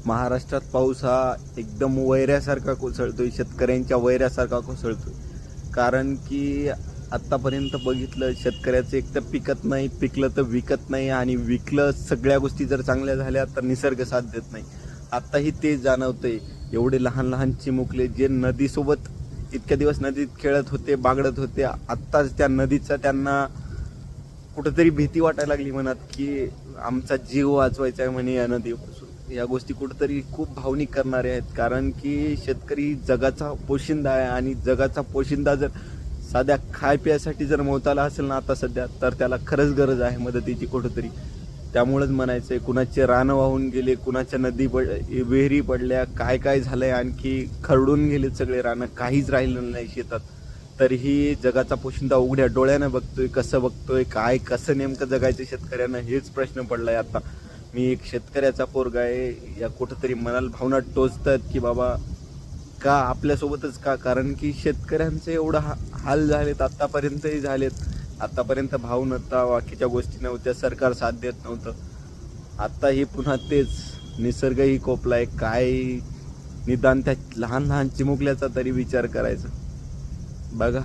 महाराष्ट्रात पाऊस हा एकदम वैऱ्यासारखा कोसळतोय, शेतकऱ्यांच्या वैऱ्यासारखा कोसळतोय. कारण की आत्तापर्यंत बघितलं, शेतकऱ्याचं एक तर पिकत नाही, पिकलं तर विकत नाही, आणि विकलं सगळ्या गोष्टी जर चांगल्या झाल्या तर निसर्ग साथ देत नाही. आत्ताही ते जाणवतंय. एवढे लहान लहान चिमुकले जे नदीसोबत इतक्या दिवस नदीत खेळत होते, बागडत होते, आत्ताच त्या नदीचा त्यांना कुठंतरी भीती वाटायला लागली मनात, की आमचा जीव वाचवायचा आहे म्हणे या नदीपासून. या गोष्टी कुठंतरी खूप भावनिक करणाऱ्या आहेत. कारण की शेतकरी जगाचा पोशिंदा आहे, आणि जगाचा पोशिंदा जर साध्या खाय प्यायसाठी जर मोताला असेल ना आता सध्या, तर त्याला खरंच गरज आहे मदतीची कुठंतरी. त्यामुळेच म्हणायचं आहे, कुणाचे रानं वाहून गेले, कुणाच्या विहिरी पडल्या, काय काय झालंय, आणखी खरडून गेले सगळे रानं, काहीच राहिलं नाही शेतात. तरीही जगाचा पोशिंदा उघड्या डोळ्यानं बघतोय. कसं बघतोय, काय कसं नेमकं जगायचं शेतकऱ्यांना, हेच प्रश्न पडलाय आता. मी एक शेतकऱ्याचा पोरगा आहे. या कुठंतरी मनाला भावना टोचतात की बाबा का आपल्यासोबतच का. कारण की शेतकऱ्यांचे एवढं हाल झालेत, आत्तापर्यंतही झालेत. आत्तापर्यंत भाव नव्हता, बाकीच्या गोष्टी नव्हत्या, सरकार साथ देत नव्हतं. आत्ताही पुन्हा तेच, निसर्गही कोपलाय. काय निदान त्या लहान लहान चिमुकल्याचा तरी विचार करायचा. बघा